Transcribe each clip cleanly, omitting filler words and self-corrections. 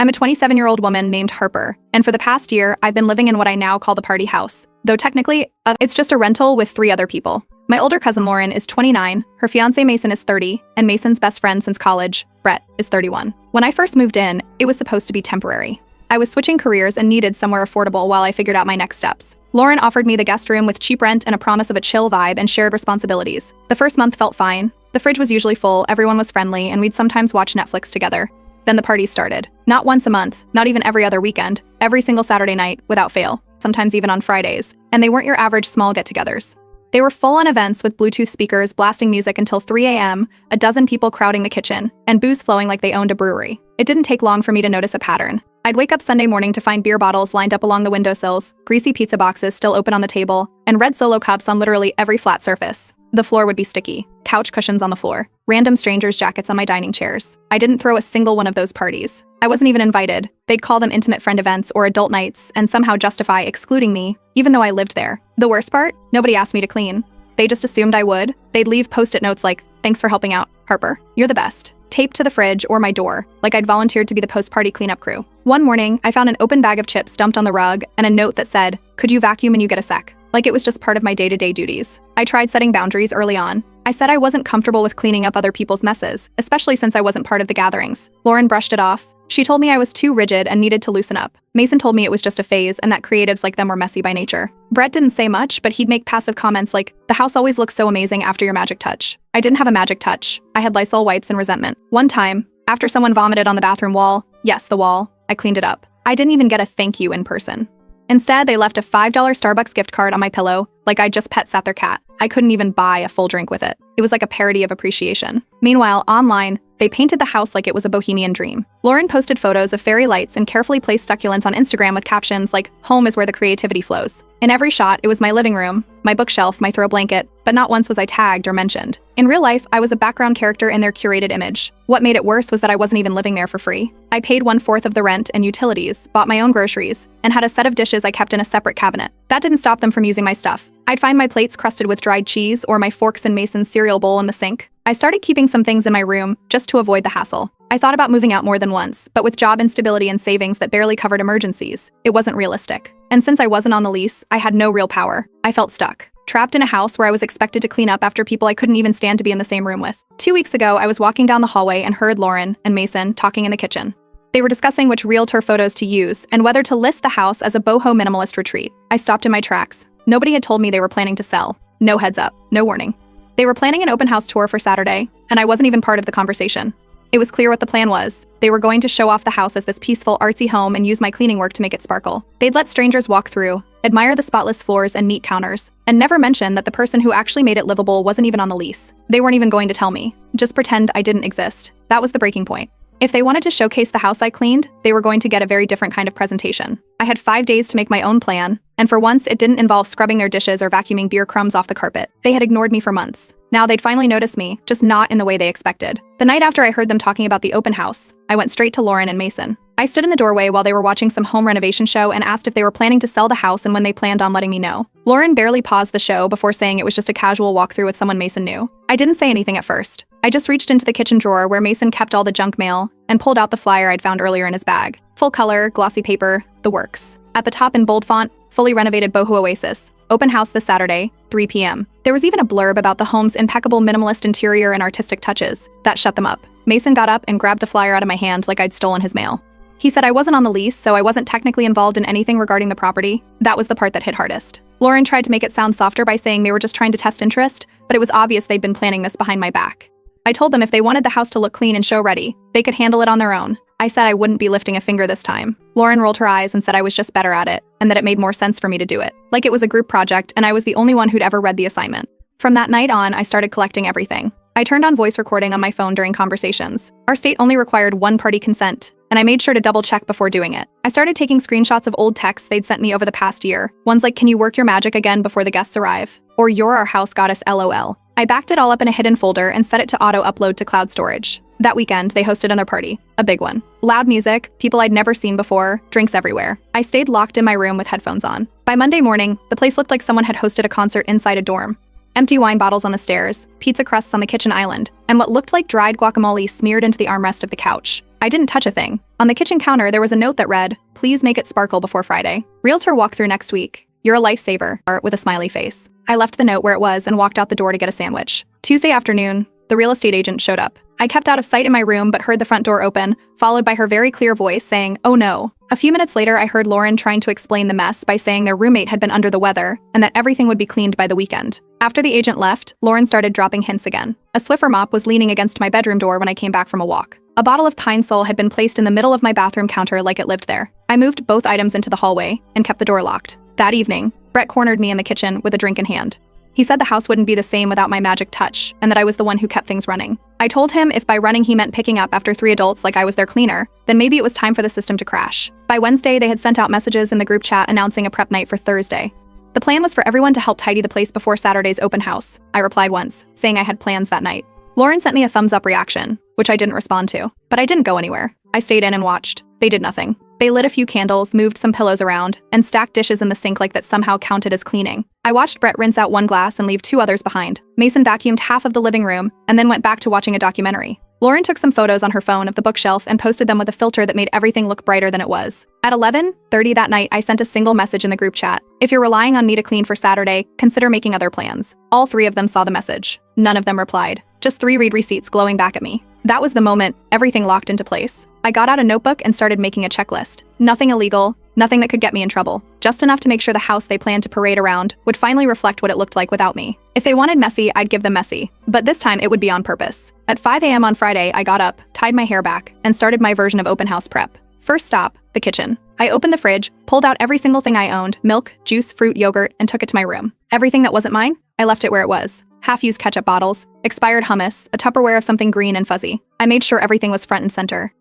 I'm a 27-year-old woman named Harper, and for the past year, I've been living in what I now call the party house, though technically, it's just a rental with 3 other people. My older cousin Lauren is 29, her fiancé Mason is 30, and Mason's best friend since college, Brett, is 31. When I first moved in, it was supposed to be temporary. I was switching careers and needed somewhere affordable while I figured out my next steps. Lauren offered me the guest room with cheap rent and a promise of a chill vibe and shared responsibilities. The first month felt fine. The fridge was usually full, everyone was friendly, and we'd sometimes watch Netflix together. Then the parties started. Not once a month, not even every other weekend, every single Saturday night, without fail, sometimes even on Fridays. And they weren't your average small get-togethers. They were full-on events with Bluetooth speakers blasting music until 3 a.m., a dozen people crowding the kitchen, and booze flowing like they owned a brewery. It didn't take long for me to notice a pattern. I'd wake up Sunday morning to find beer bottles lined up along the windowsills, greasy pizza boxes still open on the table, and red Solo cups on literally every flat surface. The floor would be sticky, couch cushions on the floor, random strangers' jackets on my dining chairs. I didn't throw a single one of those parties. I wasn't even invited. They'd call them intimate friend events or adult nights and somehow justify excluding me, even though I lived there. The worst part? Nobody asked me to clean. They just assumed I would. They'd leave post-it notes like, "Thanks for helping out, Harper. You're the best," taped to the fridge or my door, like I'd volunteered to be the post-party cleanup crew. One morning, I found an open bag of chips dumped on the rug and a note that said, "Could you vacuum when you get a sec?" Like it was just part of my day-to-day duties. I tried setting boundaries early on. I said I wasn't comfortable with cleaning up other people's messes, especially since I wasn't part of the gatherings. Lauren brushed it off. She told me I was too rigid and needed to loosen up. Mason told me it was just a phase and that creatives like them were messy by nature. Brett didn't say much, but he'd make passive comments like, "The house always looks so amazing after your magic touch." I didn't have a magic touch. I had Lysol wipes and resentment. One time, after someone vomited on the bathroom wall, yes, the wall, I cleaned it up. I didn't even get a thank you in person. Instead, they left a $5 Starbucks gift card on my pillow, like I just pet sat their cat. I couldn't even buy a full drink with it. It was like a parody of appreciation. Meanwhile, online, they painted the house like it was a bohemian dream. Lauren posted photos of fairy lights and carefully placed succulents on Instagram with captions like, "Home is where the creativity flows." In every shot, it was my living room, my bookshelf, my throw blanket, but not once was I tagged or mentioned. In real life, I was a background character in their curated image. What made it worse was that I wasn't even living there for free. I paid 1/4 of the rent and utilities, bought my own groceries, and had a set of dishes I kept in a separate cabinet. That didn't stop them from using my stuff. I'd find my plates crusted with dried cheese or my forks in Mason's cereal bowl in the sink. I started keeping some things in my room just to avoid the hassle. I thought about moving out more than once, but with job instability and savings that barely covered emergencies, it wasn't realistic. And since I wasn't on the lease, I had no real power. I felt stuck, trapped in a house where I was expected to clean up after people I couldn't even stand to be in the same room with. 2 weeks ago, I was walking down the hallway and heard Lauren and Mason talking in the kitchen. They were discussing which realtor photos to use and whether to list the house as a boho minimalist retreat. I stopped in my tracks. Nobody had told me they were planning to sell. No heads up, no warning. They were planning an open house tour for Saturday, and I wasn't even part of the conversation. It was clear what the plan was. They were going to show off the house as this peaceful, artsy home and use my cleaning work to make it sparkle. They'd let strangers walk through, admire the spotless floors and neat counters, and never mention that the person who actually made it livable wasn't even on the lease. They weren't even going to tell me. Just pretend I didn't exist. That was the breaking point. If they wanted to showcase the house I cleaned, they were going to get a very different kind of presentation. I had 5 days to make my own plan, and for once, it didn't involve scrubbing their dishes or vacuuming beer crumbs off the carpet. They had ignored me for months. Now they'd finally notice me, just not in the way they expected. The night after I heard them talking about the open house, I went straight to Lauren and Mason. I stood in the doorway while they were watching some home renovation show and asked if they were planning to sell the house and when they planned on letting me know. Lauren barely paused the show before saying it was just a casual walkthrough with someone Mason knew. I didn't say anything at first. I just reached into the kitchen drawer where Mason kept all the junk mail and pulled out the flyer I'd found earlier in his bag. Full color, glossy paper, the works. At the top in bold font, fully renovated boho oasis. Open house this Saturday, 3 p.m. There was even a blurb about the home's impeccable minimalist interior and artistic touches. That shut them up. Mason got up and grabbed the flyer out of my hand like I'd stolen his mail. He said I wasn't on the lease, so I wasn't technically involved in anything regarding the property. That was the part that hit hardest. Lauren tried to make it sound softer by saying they were just trying to test interest, but it was obvious they'd been planning this behind my back. I told them if they wanted the house to look clean and show ready, they could handle it on their own. I said I wouldn't be lifting a finger this time. Lauren rolled her eyes and said I was just better at it, and that it made more sense for me to do it. Like it was a group project, and I was the only one who'd ever read the assignment. From that night on, I started collecting everything. I turned on voice recording on my phone during conversations. Our state only required one-party consent, and I made sure to double-check before doing it. I started taking screenshots of old texts they'd sent me over the past year. Ones like, "Can you work your magic again before the guests arrive?" Or, "You're our house goddess, LOL." I backed it all up in a hidden folder and set it to auto-upload to cloud storage. That weekend, they hosted another party, a big one. Loud music, people I'd never seen before, drinks everywhere. I stayed locked in my room with headphones on. By Monday morning, the place looked like someone had hosted a concert inside a dorm. Empty wine bottles on the stairs, pizza crusts on the kitchen island, and what looked like dried guacamole smeared into the armrest of the couch. I didn't touch a thing. On the kitchen counter, there was a note that read, "Please make it sparkle before Friday. Realtor walkthrough next week. You're a lifesaver," with a smiley face. I left the note where it was and walked out the door to get a sandwich. Tuesday afternoon, the real estate agent showed up. I kept out of sight in my room but heard the front door open, followed by her very clear voice saying, "Oh no." A few minutes later, I heard Lauren trying to explain the mess by saying their roommate had been under the weather and that everything would be cleaned by the weekend. After the agent left, Lauren started dropping hints again. A Swiffer mop was leaning against my bedroom door when I came back from a walk. A bottle of Pine Sol had been placed in the middle of my bathroom counter like it lived there. I moved both items into the hallway and kept the door locked. That evening, Brett cornered me in the kitchen with a drink in hand. He said the house wouldn't be the same without my magic touch, and that I was the one who kept things running. I told him if by running he meant picking up after 3 adults like I was their cleaner, then maybe it was time for the system to crash. By Wednesday, they had sent out messages in the group chat announcing a prep night for Thursday. The plan was for everyone to help tidy the place before Saturday's open house. I replied once, saying I had plans that night. Lauren sent me a thumbs up reaction, which I didn't respond to. But I didn't go anywhere. I stayed in and watched. They did nothing. They lit a few candles, moved some pillows around, and stacked dishes in the sink like that somehow counted as cleaning. I watched Brett rinse out 1 glass and leave 2 others behind. Mason vacuumed half of the living room and then went back to watching a documentary. Lauren took some photos on her phone of the bookshelf and posted them with a filter that made everything look brighter than it was. At 11:30 that night, I sent a single message in the group chat. "If you're relying on me to clean for Saturday, consider making other plans." All 3 of them saw the message. None of them replied. Just 3 read receipts glowing back at me. That was the moment everything locked into place. I got out a notebook and started making a checklist. Nothing illegal, nothing that could get me in trouble. Just enough to make sure the house they planned to parade around would finally reflect what it looked like without me. If they wanted messy, I'd give them messy. But this time it would be on purpose. At 5 a.m. on Friday, I got up, tied my hair back, and started my version of open house prep. First stop, the kitchen. I opened the fridge, pulled out every single thing I owned, milk, juice, fruit, yogurt, and took it to my room. Everything that wasn't mine, I left it where it was. Half-used ketchup bottles, expired hummus, a Tupperware of something green and fuzzy. I made sure everything was front and center.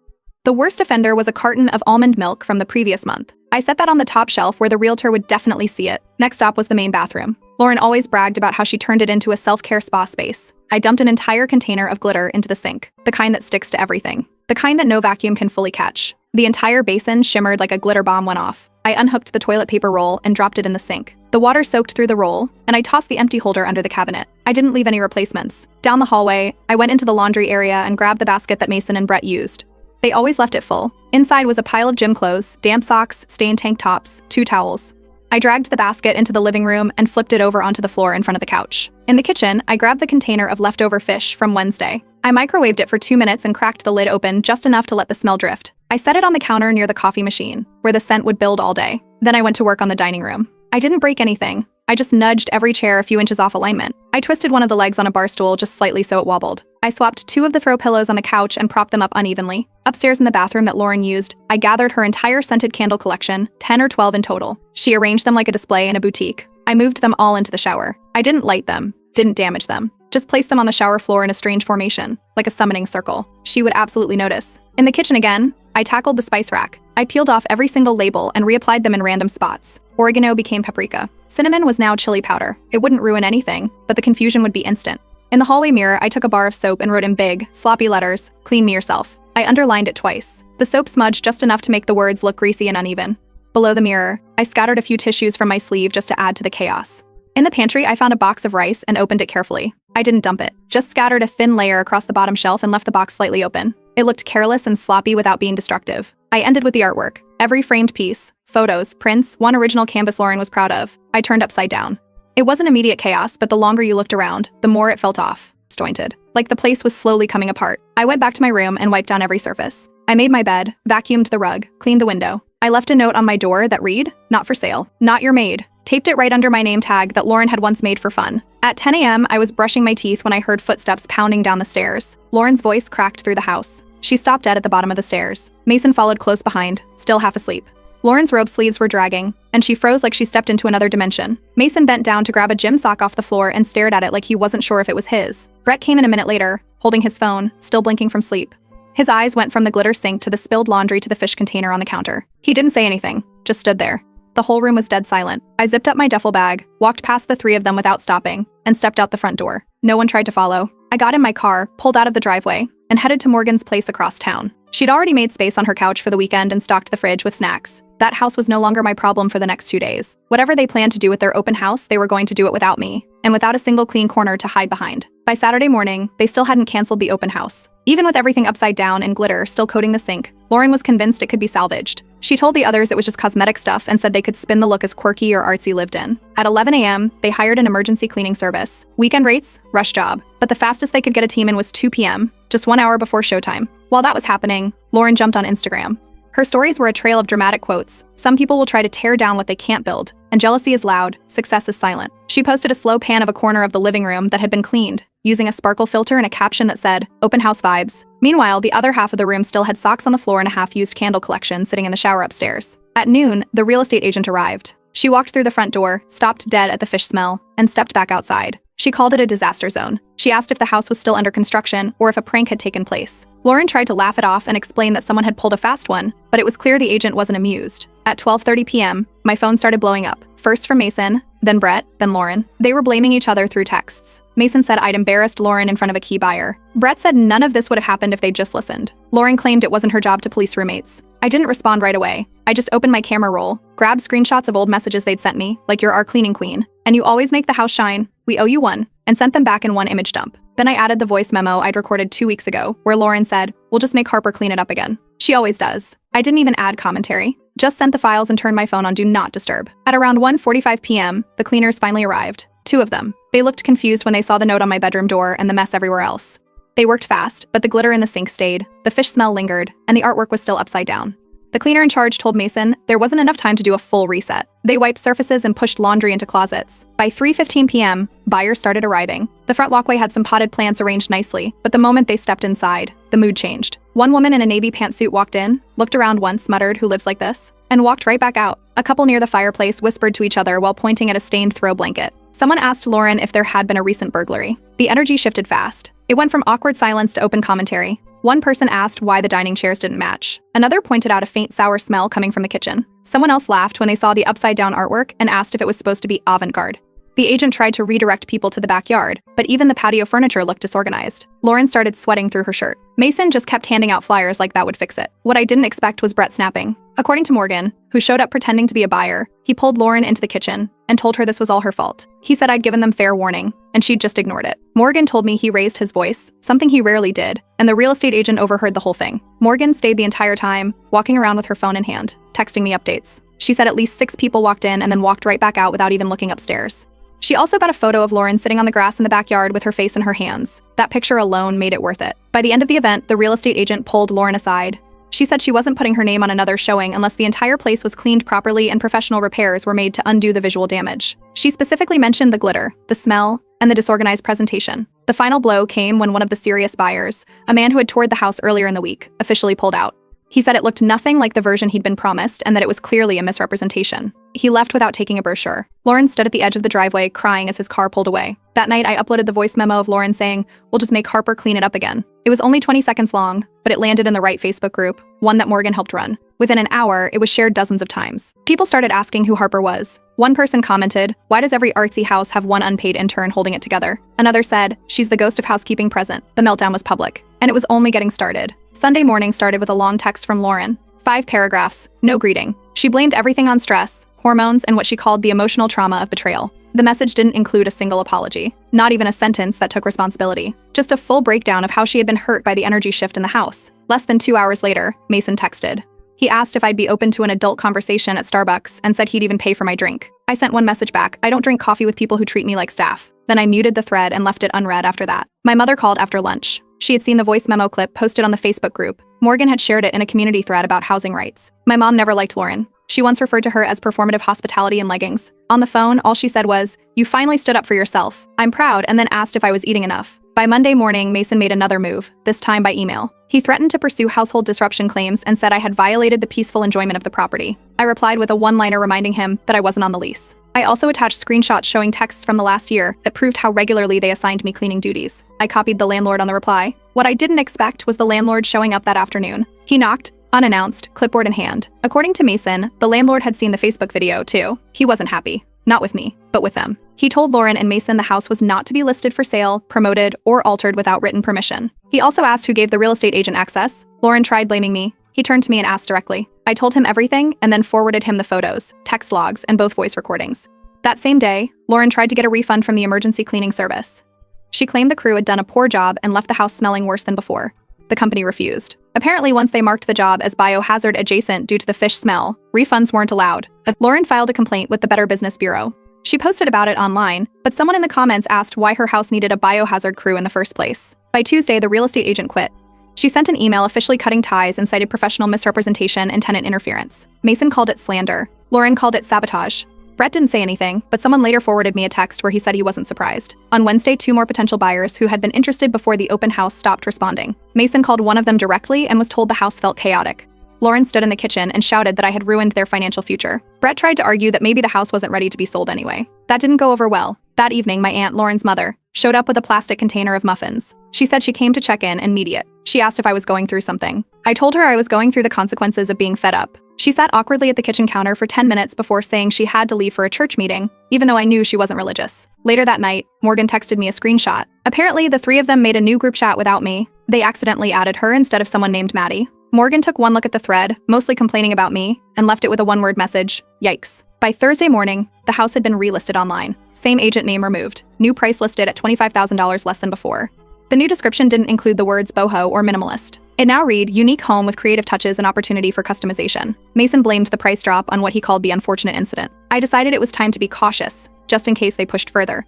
The worst offender was a carton of almond milk from the previous month. I set that on the top shelf where the realtor would definitely see it. Next stop was the main bathroom. Lauren always bragged about how she turned it into a self-care spa space. I dumped an entire container of glitter into the sink, the kind that sticks to everything, the kind that no vacuum can fully catch. The entire basin shimmered like a glitter bomb went off. I unhooked the toilet paper roll and dropped it in the sink. The water soaked through the roll, and I tossed the empty holder under the cabinet. I didn't leave any replacements. Down the hallway, I went into the laundry area and grabbed the basket that Mason and Brett used. They always left it full. Inside was a pile of gym clothes, damp socks, stained tank tops, 2 towels. I dragged the basket into the living room and flipped it over onto the floor in front of the couch. In the kitchen, I grabbed the container of leftover fish from Wednesday. I microwaved it for 2 minutes and cracked the lid open just enough to let the smell drift. I set it on the counter near the coffee machine, where the scent would build all day. Then I went to work on the dining room. I didn't break anything. I just nudged every chair a few inches off alignment. I twisted one of the legs on a bar stool just slightly so it wobbled. I swapped 2 of the throw pillows on the couch and propped them up unevenly. Upstairs in the bathroom that Lauren used, I gathered her entire scented candle collection, 10 or 12 in total. She arranged them like a display in a boutique. I moved them all into the shower. I didn't light them, didn't damage them. Just placed them on the shower floor in a strange formation, like a summoning circle. She would absolutely notice. In the kitchen again, I tackled the spice rack. I peeled off every single label and reapplied them in random spots. Oregano became paprika. Cinnamon was now chili powder. It wouldn't ruin anything, but the confusion would be instant. In the hallway mirror, I took a bar of soap and wrote in big, sloppy letters, "Clean me yourself." I underlined it twice. The soap smudged just enough to make the words look greasy and uneven. Below the mirror, I scattered a few tissues from my sleeve just to add to the chaos. In the pantry, I found a box of rice and opened it carefully. I didn't dump it, just scattered a thin layer across the bottom shelf and left the box slightly open. It looked careless and sloppy without being destructive. I ended with the artwork. Every framed piece, photos, prints, one original canvas Lauren was proud of, I turned upside down. It wasn't immediate chaos, but the longer you looked around, the more it felt off, disjointed. Like the place was slowly coming apart. I went back to my room and wiped down every surface. I made my bed, vacuumed the rug, cleaned the window. I left a note on my door that read, "Not for sale, not your maid." Taped it right under my name tag that Lauren had once made for fun. At 10 a.m., I was brushing my teeth when I heard footsteps pounding down the stairs. Lauren's voice cracked through the house. She stopped dead at the bottom of the stairs. Mason followed close behind, still half asleep. Lauren's robe sleeves were dragging, and she froze like she stepped into another dimension. Mason bent down to grab a gym sock off the floor and stared at it like he wasn't sure if it was his. Brett came in a minute later, holding his phone, still blinking from sleep. His eyes went from the glitter sink to the spilled laundry to the fish container on the counter. He didn't say anything, just stood there. The whole room was dead silent. I zipped up my duffel bag, walked past the 3 of them without stopping, and stepped out the front door. No one tried to follow. I got in my car, pulled out of the driveway, and headed to Morgan's place across town. She'd already made space on her couch for the weekend and stocked the fridge with snacks. That house was no longer my problem for the next 2 days. Whatever they planned to do with their open house, they were going to do it without me, and without a single clean corner to hide behind. By Saturday morning, they still hadn't canceled the open house. Even with everything upside down and glitter still coating the sink, Lauren was convinced it could be salvaged. She told the others it was just cosmetic stuff and said they could spin the look as quirky or artsy lived in. At 11 a.m., they hired an emergency cleaning service. Weekend rates, rush job. But the fastest they could get a team in was 2 p.m., just 1 hour before showtime. While that was happening, Lauren jumped on Instagram. Her stories were a trail of dramatic quotes. Some people will try to tear down what they can't build, and jealousy is loud, success is silent. She posted a slow pan of a corner of the living room that had been cleaned, using a sparkle filter and a caption that said, "Open house vibes." Meanwhile, the other half of the room still had socks on the floor and a half-used candle collection sitting in the shower upstairs. At noon, the real estate agent arrived. She walked through the front door, stopped dead at the fish smell, and stepped back outside. She called it a disaster zone. She asked if the house was still under construction or if a prank had taken place. Lauren tried to laugh it off and explain that someone had pulled a fast one, but it was clear the agent wasn't amused. At 12:30 p.m., my phone started blowing up. First from Mason, then Brett, then Lauren. They were blaming each other through texts. Mason said I'd embarrassed Lauren in front of a key buyer. Brett said none of this would have happened if they'd just listened. Lauren claimed it wasn't her job to police roommates. I didn't respond right away. I just opened my camera roll, grabbed screenshots of old messages they'd sent me, like "You're our cleaning queen," and "You always make the house shine, we owe you one," and sent them back in one image dump. Then I added the voice memo I'd recorded 2 weeks ago, where Lauren said, "We'll just make Harper clean it up again." She always does. I didn't even add commentary. Just sent the files and turned my phone on Do Not Disturb. At around 1:45 p.m., the cleaners finally arrived. 2 of them. They looked confused when they saw the note on my bedroom door and the mess everywhere else. They worked fast, but the glitter in the sink stayed, the fish smell lingered, and the artwork was still upside down. The cleaner in charge told Mason there wasn't enough time to do a full reset. They wiped surfaces and pushed laundry into closets. By 3:15 p.m., buyers started arriving. The front walkway had some potted plants arranged nicely, but the moment they stepped inside, the mood changed. One woman in a navy pantsuit walked in, looked around once, muttered, "Who lives like this?" and walked right back out. A couple near the fireplace whispered to each other while pointing at a stained throw blanket. Someone asked Lauren if there had been a recent burglary. The energy shifted fast. It went from awkward silence to open commentary. One person asked why the dining chairs didn't match. Another pointed out a faint sour smell coming from the kitchen. Someone else laughed when they saw the upside-down artwork and asked if it was supposed to be avant-garde. The agent tried to redirect people to the backyard, but even the patio furniture looked disorganized. Lauren started sweating through her shirt. Mason just kept handing out flyers like that would fix it. What I didn't expect was Brett snapping. According to Morgan, who showed up pretending to be a buyer, he pulled Lauren into the kitchen and told her this was all her fault. He said I'd given them fair warning, and she'd just ignored it. Morgan told me he raised his voice, something he rarely did, and the real estate agent overheard the whole thing. Morgan stayed the entire time, walking around with her phone in hand, texting me updates. She said at least 6 people walked in and then walked right back out without even looking upstairs. She also got a photo of Lauren sitting on the grass in the backyard with her face in her hands. That picture alone made it worth it. By the end of the event, the real estate agent pulled Lauren aside. She said she wasn't putting her name on another showing unless the entire place was cleaned properly and professional repairs were made to undo the visual damage. She specifically mentioned the glitter, the smell, and the disorganized presentation. The final blow came when one of the serious buyers, a man who had toured the house earlier in the week, officially pulled out. He said it looked nothing like the version he'd been promised and that it was clearly a misrepresentation. He left without taking a brochure. Lauren stood at the edge of the driveway crying as his car pulled away. That night, I uploaded the voice memo of Lauren saying, "We'll just make Harper clean it up again." It was only 20 seconds long, but it landed in the right Facebook group, one that Morgan helped run. Within an hour, it was shared dozens of times. People started asking who Harper was. One person commented, "Why does every artsy house have one unpaid intern holding it together?" Another said, "She's the ghost of housekeeping present." The meltdown was public, and it was only getting started. Sunday morning started with a long text from Lauren. 5 paragraphs, no greeting. She blamed everything on stress, hormones, and what she called the emotional trauma of betrayal. The message didn't include a single apology, not even a sentence that took responsibility. Just a full breakdown of how she had been hurt by the energy shift in the house. Less than 2 hours later, Mason texted. He asked if I'd be open to an adult conversation at Starbucks and said he'd even pay for my drink. I sent one message back, "I don't drink coffee with people who treat me like staff." Then I muted the thread and left it unread after that. My mother called after lunch. She had seen the voice memo clip posted on the Facebook group. Morgan had shared it in a community thread about housing rights. My mom never liked Lauren. She once referred to her as performative hospitality in leggings. On the phone, all she said was, "You finally stood up for yourself. I'm proud," and then asked if I was eating enough. By Monday morning, Mason made another move, this time by email. He threatened to pursue household disruption claims and said I had violated the peaceful enjoyment of the property. I replied with a one-liner reminding him that I wasn't on the lease. I also attached screenshots showing texts from the last year that proved how regularly they assigned me cleaning duties. I copied the landlord on the reply. What I didn't expect was the landlord showing up that afternoon. He knocked, unannounced, clipboard in hand. According to Mason, the landlord had seen the Facebook video too. He wasn't happy. Not with me, but with them. He told Lauren and Mason the house was not to be listed for sale, promoted, or altered without written permission. He also asked who gave the real estate agent access, Lauren tried blaming me. He turned to me and asked directly. I told him everything and then forwarded him the photos, text logs, and both voice recordings. That same day, Lauren tried to get a refund from the emergency cleaning service. She claimed the crew had done a poor job and left the house smelling worse than before. The company refused. Apparently, once they marked the job as biohazard adjacent due to the fish smell, refunds weren't allowed. Lauren filed a complaint with the Better Business Bureau. She posted about it online, but someone in the comments asked why her house needed a biohazard crew in the first place. By Tuesday, the real estate agent quit. She sent an email officially cutting ties and cited professional misrepresentation and tenant interference. Mason called it slander. Lauren called it sabotage. Brett didn't say anything, but someone later forwarded me a text where he said he wasn't surprised. On Wednesday, 2 more potential buyers who had been interested before the open house stopped responding. Mason called one of them directly and was told the house felt chaotic. Lauren stood in the kitchen and shouted that I had ruined their financial future. Brett tried to argue that maybe the house wasn't ready to be sold anyway. That didn't go over well. That evening, my aunt, Lauren's mother, showed up with a plastic container of muffins. She said she came to check in and immediate. She asked if I was going through something. I told her I was going through the consequences of being fed up. She sat awkwardly at the kitchen counter for 10 minutes before saying she had to leave for a church meeting, even though I knew she wasn't religious. Later that night, Morgan texted me a screenshot. Apparently, the 3 of them made a new group chat without me. They accidentally added her instead of someone named Maddie. Morgan took one look at the thread, mostly complaining about me, and left it with a one-word message, yikes. By Thursday morning, the house had been relisted online. Same agent name removed. New price listed at $25,000 less than before. The new description didn't include the words boho or minimalist. It now read, unique home with creative touches and opportunity for customization. Mason blamed the price drop on what he called the unfortunate incident. I decided it was time to be cautious, just in case they pushed further.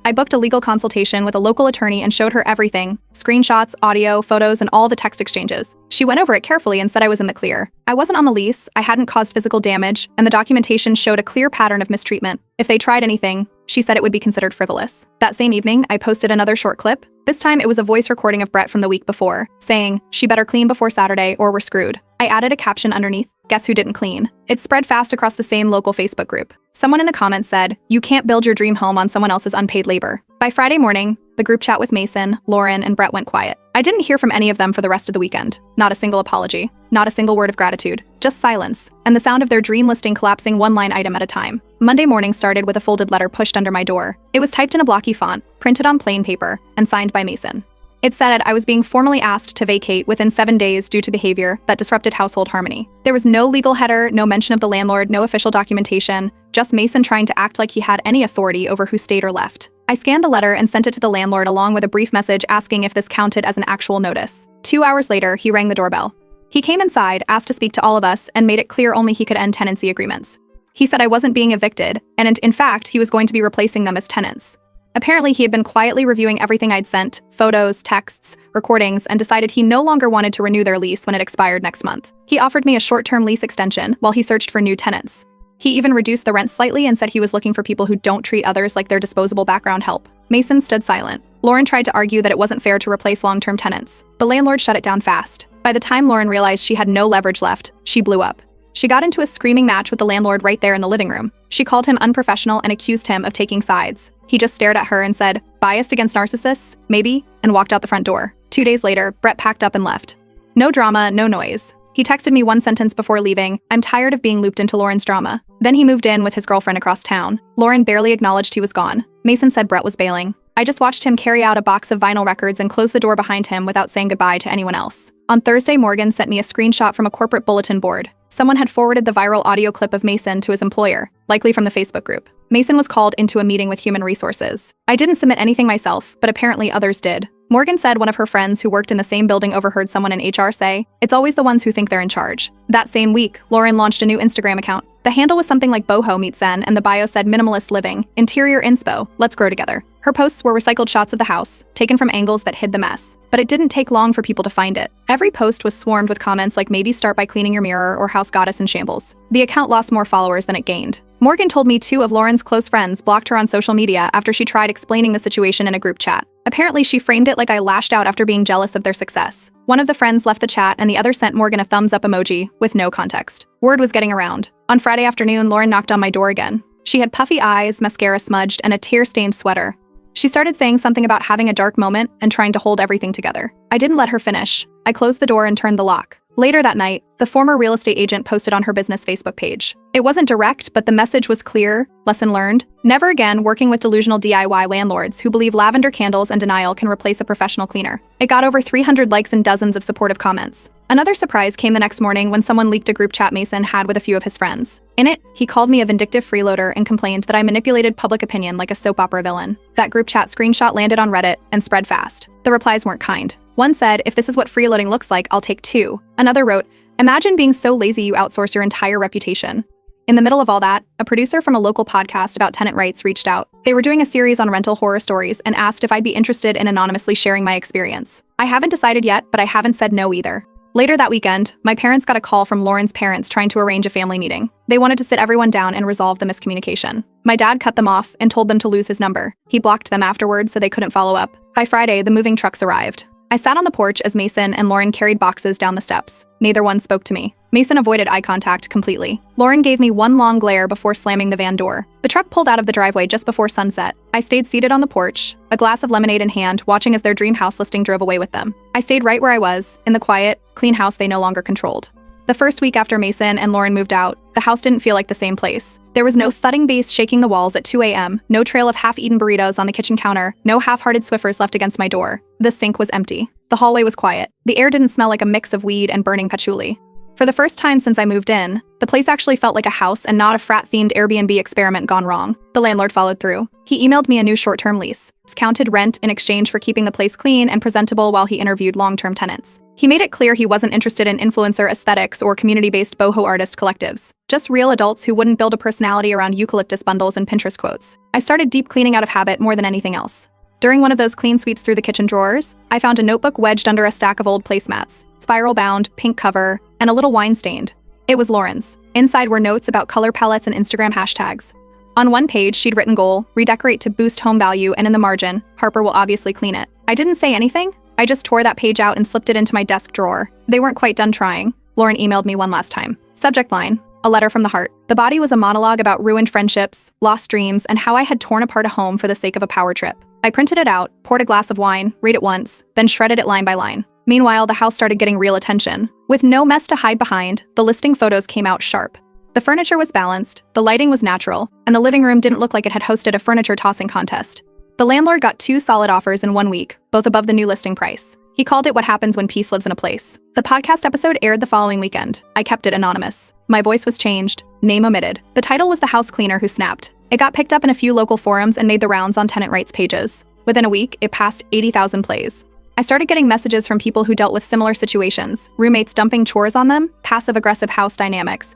I booked a legal consultation with a local attorney and showed her everything, screenshots, audio, photos, and all the text exchanges. She went over it carefully and said I was in the clear. I wasn't on the lease, I hadn't caused physical damage, and the documentation showed a clear pattern of mistreatment. If they tried anything, she said it would be considered frivolous. That same evening, I posted another short clip. This time, it was a voice recording of Brett from the week before, saying, "She better clean before Saturday or we're screwed." I added a caption underneath, "Guess who didn't clean?" It spread fast across the same local Facebook group. Someone in the comments said, "You can't build your dream home on someone else's unpaid labor." By Friday morning, the group chat with Mason, Lauren, and Brett went quiet. I didn't hear from any of them for the rest of the weekend. Not a single apology, not a single word of gratitude, just silence, and the sound of their dream listing collapsing one line item at a time. Monday morning started with a folded letter pushed under my door. It was typed in a blocky font, printed on plain paper, and signed by Mason. It said I was being formally asked to vacate within 7 days due to behavior that disrupted household harmony. There was no legal header, no mention of the landlord, no official documentation, just Mason trying to act like he had any authority over who stayed or left. I scanned the letter and sent it to the landlord along with a brief message asking if this counted as an actual notice. 2 hours later, he rang the doorbell. He came inside, asked to speak to all of us, and made it clear only he could end tenancy agreements. He said I wasn't being evicted, and in fact, he was going to be replacing them as tenants. Apparently, he had been quietly reviewing everything I'd sent, photos, texts, recordings, and decided he no longer wanted to renew their lease when it expired next month. He offered me a short-term lease extension while he searched for new tenants. He even reduced the rent slightly and said he was looking for people who don't treat others like their disposable background help. Mason stood silent. Lauren tried to argue that it wasn't fair to replace long-term tenants. The landlord shut it down fast. By the time Lauren realized she had no leverage left, she blew up. She got into a screaming match with the landlord right there in the living room. She called him unprofessional and accused him of taking sides. He just stared at her and said, "Biased against narcissists? Maybe," and walked out the front door. 2 days later, Brett packed up and left. No drama, no noise. He texted me one sentence before leaving, "I'm tired of being looped into Lauren's drama." Then he moved in with his girlfriend across town. Lauren barely acknowledged he was gone. Mason said Brett was bailing. I just watched him carry out a box of vinyl records and close the door behind him without saying goodbye to anyone else. On Thursday, Morgan sent me a screenshot from a corporate bulletin board. Someone had forwarded the viral audio clip of Mason to his employer, likely from the Facebook group. Mason was called into a meeting with Human Resources. I didn't submit anything myself, but apparently others did. Morgan said one of her friends who worked in the same building overheard someone in HR say, "It's always the ones who think they're in charge." That same week, Lauren launched a new Instagram account. The handle was something like boho meets zen, and the bio said minimalist living, interior inspo, let's grow together. Her posts were recycled shots of the house, taken from angles that hid the mess. But it didn't take long for people to find it. Every post was swarmed with comments like maybe start by cleaning your mirror or house goddess in shambles. The account lost more followers than it gained. Morgan told me 2 of Lauren's close friends blocked her on social media after she tried explaining the situation in a group chat. Apparently, she framed it like I lashed out after being jealous of their success. One of the friends left the chat and the other sent Morgan a thumbs up emoji with no context. Word was getting around. On Friday afternoon, Lauren knocked on my door again. She had puffy eyes, mascara smudged, and a tear-stained sweater. She started saying something about having a dark moment and trying to hold everything together. I didn't let her finish. I closed the door and turned the lock. Later that night, the former real estate agent posted on her business Facebook page. It wasn't direct, but the message was clear: lesson learned. Never again working with delusional DIY landlords who believe lavender candles and denial can replace a professional cleaner. It got over 300 likes and dozens of supportive comments. Another surprise came the next morning when someone leaked a group chat Mason had with a few of his friends. In it, he called me a vindictive freeloader and complained that I manipulated public opinion like a soap opera villain. That group chat screenshot landed on Reddit and spread fast. The replies weren't kind. One said, "If this is what freeloading looks like, I'll take 2. Another wrote, "Imagine being so lazy you outsource your entire reputation." In the middle of all that, a producer from a local podcast about tenant rights reached out. They were doing a series on rental horror stories and asked if I'd be interested in anonymously sharing my experience. I haven't decided yet, but I haven't said no either. Later that weekend, my parents got a call from Lauren's parents trying to arrange a family meeting. They wanted to sit everyone down and resolve the miscommunication. My dad cut them off and told them to lose his number. He blocked them afterwards so they couldn't follow up. By Friday, the moving trucks arrived. I sat on the porch as Mason and Lauren carried boxes down the steps. Neither one spoke to me. Mason avoided eye contact completely. Lauren gave me one long glare before slamming the van door. The truck pulled out of the driveway just before sunset. I stayed seated on the porch, a glass of lemonade in hand, watching as their dream house listing drove away with them. I stayed right where I was, in the quiet, clean house they no longer controlled. The first week after Mason and Lauren moved out, the house didn't feel like the same place. There was no thudding bass shaking the walls at 2 a.m., no trail of half-eaten burritos on the kitchen counter, no half-hearted Swiffers left against my door. The sink was empty. The hallway was quiet. The air didn't smell like a mix of weed and burning patchouli. For the first time since I moved in, the place actually felt like a house and not a frat-themed Airbnb experiment gone wrong. The landlord followed through. He emailed me a new short-term lease, discounted rent in exchange for keeping the place clean and presentable while he interviewed long-term tenants. He made it clear he wasn't interested in influencer aesthetics or community-based boho artist collectives, just real adults who wouldn't build a personality around eucalyptus bundles and Pinterest quotes. I started deep cleaning out of habit more than anything else. During one of those clean sweeps through the kitchen drawers, I found a notebook wedged under a stack of old placemats, spiral-bound, pink cover, and a little wine-stained. It was Lauren's. Inside were notes about color palettes and Instagram hashtags. On one page, she'd written goal, redecorate to boost home value, and in the margin, Harper will obviously clean it. I didn't say anything. I just tore that page out and slipped it into my desk drawer. They weren't quite done trying. Lauren emailed me one last time. Subject line, a letter from the heart. The body was a monologue about ruined friendships, lost dreams, and how I had torn apart a home for the sake of a power trip. I printed it out, poured a glass of wine, read it once, then shredded it line by line. Meanwhile, the house started getting real attention. With no mess to hide behind, the listing photos came out sharp. The furniture was balanced, the lighting was natural, and the living room didn't look like it had hosted a furniture tossing contest. The landlord got 2 solid offers in 1 week, both above the new listing price. He called it What Happens When Peace Lives in a Place. The podcast episode aired the following weekend. I kept it anonymous. My voice was changed, name omitted. The title was The House Cleaner Who Snapped. It got picked up in a few local forums and made the rounds on tenant rights pages. Within a week, it passed 80,000 plays. I started getting messages from people who dealt with similar situations, roommates dumping chores on them, passive-aggressive house dynamics,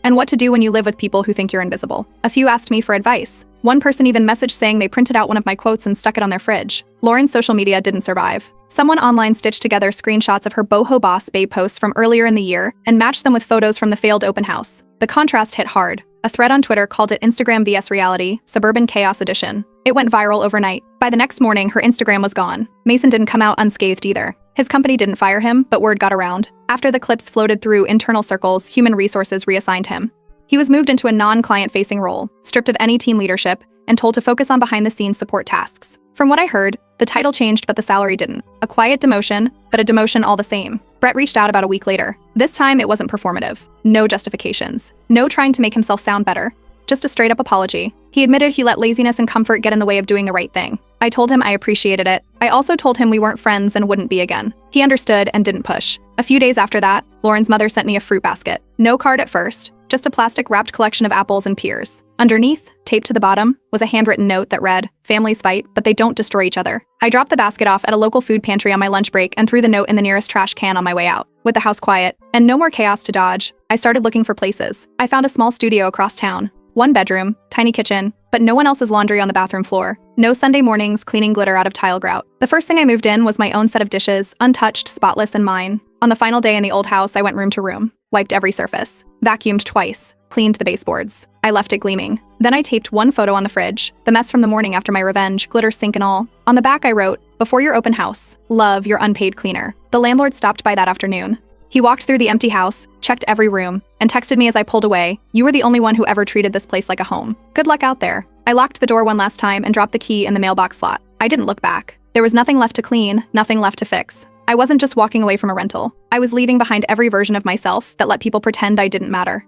and what to do when you live with people who think you're invisible. A few asked me for advice. One person even messaged saying they printed out one of my quotes and stuck it on their fridge. Lauren's social media didn't survive. Someone online stitched together screenshots of her boho boss babe posts from earlier in the year and matched them with photos from the failed open house. The contrast hit hard. A thread on Twitter called it Instagram vs Reality, Suburban Chaos Edition. It went viral overnight. By the next morning, her Instagram was gone. Mason didn't come out unscathed either. His company didn't fire him, but word got around. After the clips floated through internal circles, human resources reassigned him. He was moved into a non-client-facing role, stripped of any team leadership, and told to focus on behind-the-scenes support tasks. From what I heard, the title changed but the salary didn't. A quiet demotion, but a demotion all the same. Brett reached out about a week later. This time, it wasn't performative. No justifications. No trying to make himself sound better. Just a straight-up apology. He admitted he let laziness and comfort get in the way of doing the right thing. I told him I appreciated it. I also told him we weren't friends and wouldn't be again. He understood and didn't push. A few days after that, Lauren's mother sent me a fruit basket. No card at first, just a plastic-wrapped collection of apples and pears. Underneath, taped to the bottom, was a handwritten note that read, "Families fight, but they don't destroy each other." I dropped the basket off at a local food pantry on my lunch break and threw the note in the nearest trash can on my way out. With the house quiet, and no more chaos to dodge, I started looking for places. I found a small studio across town. 1 bedroom, tiny kitchen, but no one else's laundry on the bathroom floor. No Sunday mornings cleaning glitter out of tile grout. The first thing I moved in was my own set of dishes, untouched, spotless, and mine. On the final day in the old house, I went room to room, wiped every surface, vacuumed twice, cleaned the baseboards. I left it gleaming. Then I taped 1 photo on the fridge, the mess from the morning after my revenge, glitter sink and all. On the back I wrote, "Before your open house, love your unpaid cleaner." The landlord stopped by that afternoon. He walked through the empty house, checked every room, and texted me as I pulled away, "You were the only one who ever treated this place like a home. Good luck out there." I locked the door one last time and dropped the key in the mailbox slot. I didn't look back. There was nothing left to clean, nothing left to fix. I wasn't just walking away from a rental. I was leaving behind every version of myself that let people pretend I didn't matter.